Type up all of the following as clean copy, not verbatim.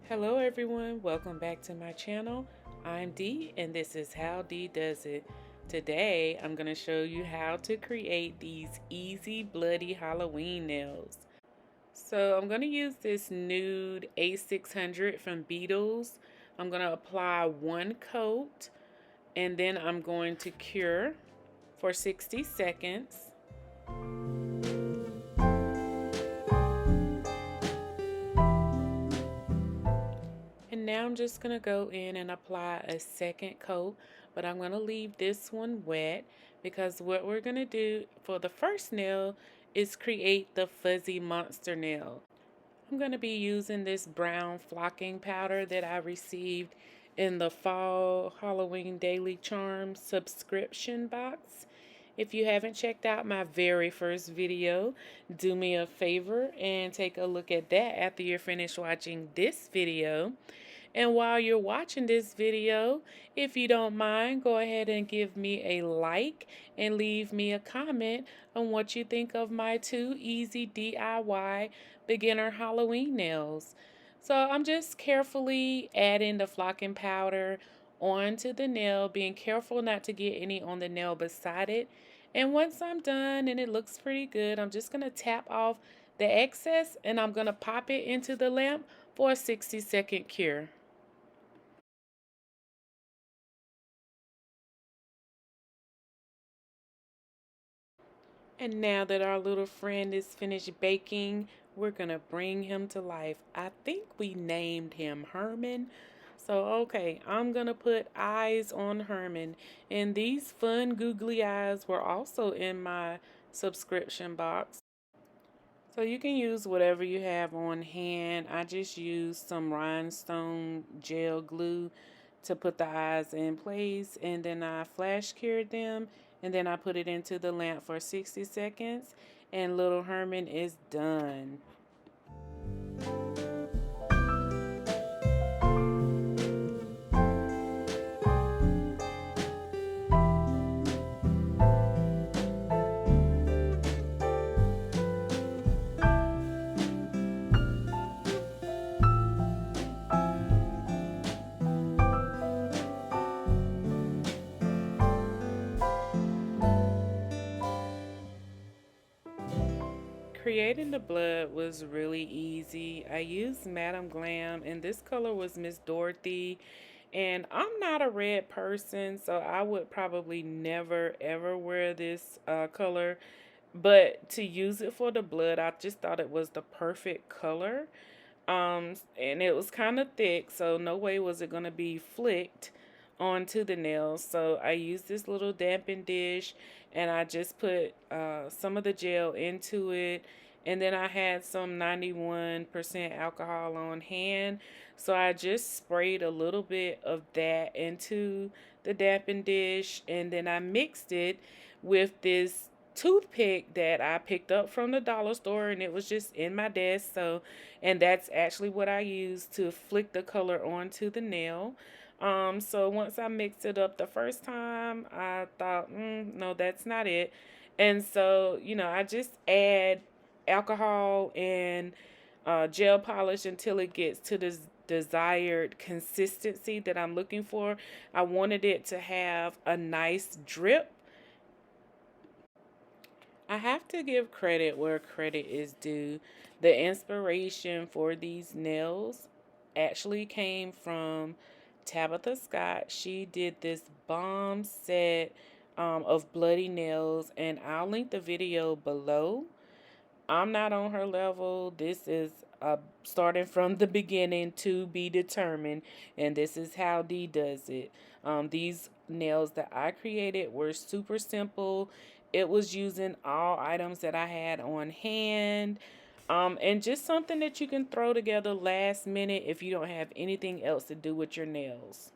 Hello everyone, welcome back to my channel. I'm Dee and this is How Dee Does It. Today I'm going to show you how to create these easy bloody Halloween nails. So I'm going to use this nude A600 from Beetles. I'm going to apply one coat and then I'm going to cure for 60 seconds. And now I'm just going to go in and apply a second coat, but I'm going to leave this one wet because what we're going to do for the first nail is create the fuzzy monster nail. I'm going to be using this brown flocking powder that I received in the Fall Halloween Daily Charm subscription box. If you haven't checked out my very first video, do me a favor and take a look at that after you're finished watching this video. And while you're watching this video, if you don't mind, go ahead and give me a like and leave me a comment on what you think of my two easy DIY beginner Halloween nails. So I'm just carefully adding the flocking powder onto the nail, being careful not to get any on the nail beside it. And once I'm done and it looks pretty good, I'm just going to tap off the excess and I'm going to pop it into the lamp for a 60-second cure. And now that our little friend is finished baking, we're going to bring him to life. I think we named him Herman. So, okay, I'm going to put eyes on Herman. And these fun googly eyes were also in my subscription box. So you can use whatever you have on hand. I just used some rhinestone gel glue to put the eyes in place, and then I flash cured them, and then I put it into the lamp for 60 seconds, and little Herman is done. Creating the blood was really easy. I used Madam Glam and this color was Miss Dorothy, and I'm not a red person, so I would probably never ever wear this color, but to use it for the blood I just thought it was the perfect color. And it was kind of thick, so no way was it going to be flicked onto the nails. So I used this little damping dish and I just put some of the gel into it, and then I had some 91% alcohol on hand, so I just sprayed a little bit of that into the damping dish, and then I mixed it with this toothpick that I picked up from the dollar store, and it was just in my desk. So, and that's actually what I used to flick the color onto the nail. So once I mixed it up the first time, I thought, no, that's not it. And so, I just add alcohol and gel polish until it gets to this desired consistency that I'm looking for. I wanted it to have a nice drip. I have to give credit where credit is due. The inspiration for these nails actually came from Tabytha Scott. She did this bomb set of bloody nails, and I'll link the video below. I'm not on her level. This is starting from the beginning to be determined, and this is how Dee does it. These nails that I created were super simple. It was using all items that I had on hand, and just something that you can throw together last minute if you don't have anything else to do with your nails.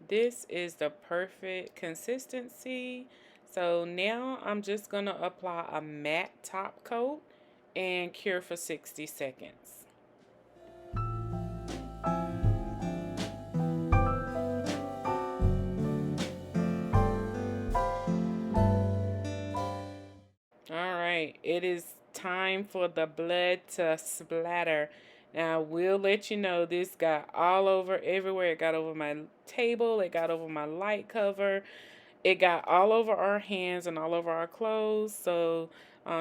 This is the perfect consistency. So now I'm just going to apply a matte top coat and cure for 60 seconds. All right, it is time for the blood to splatter. Now, I will let you know this got all over everywhere. It got over my table, it got over my light cover, it got all over our hands and all over our clothes. So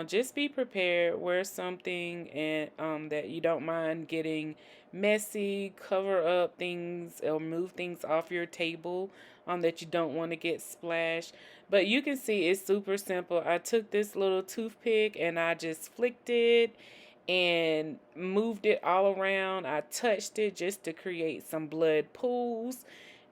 just be prepared. Wear something and that you don't mind getting messy. Cover up things or move things off your table that you don't want to get splashed. But you can see it's super simple. I took this little toothpick and I just flicked it and moved it all around. I touched it just to create some blood pools.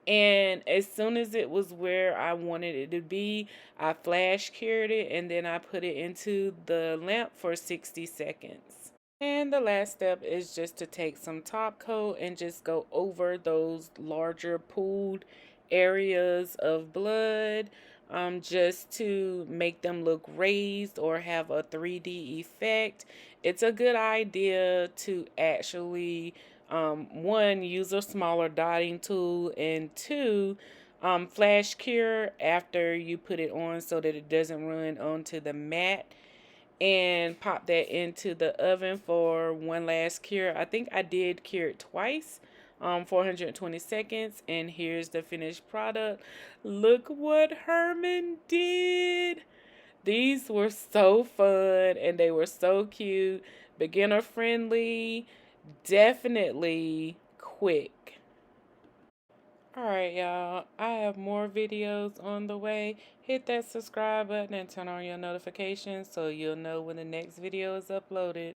And as soon as it was where I wanted it to be, I flash cured it and then I put it into the lamp for 60 seconds. And the last step is just to take some top coat and just go over those larger pooled areas of blood, just to make them look raised or have a 3D effect. It's a good idea to actually, one, use a smaller dotting tool, and two, flash cure after you put it on so that it doesn't run onto the mat, and pop that into the oven for one last cure. I think I did cure it twice, 420 seconds, and here's the finished product. Look what Herman did. These were so fun and they were so cute, beginner friendly, definitely quick. Alright, y'all, I have more videos on the way. Hit that subscribe button and turn on your notifications so you'll know when the next video is uploaded.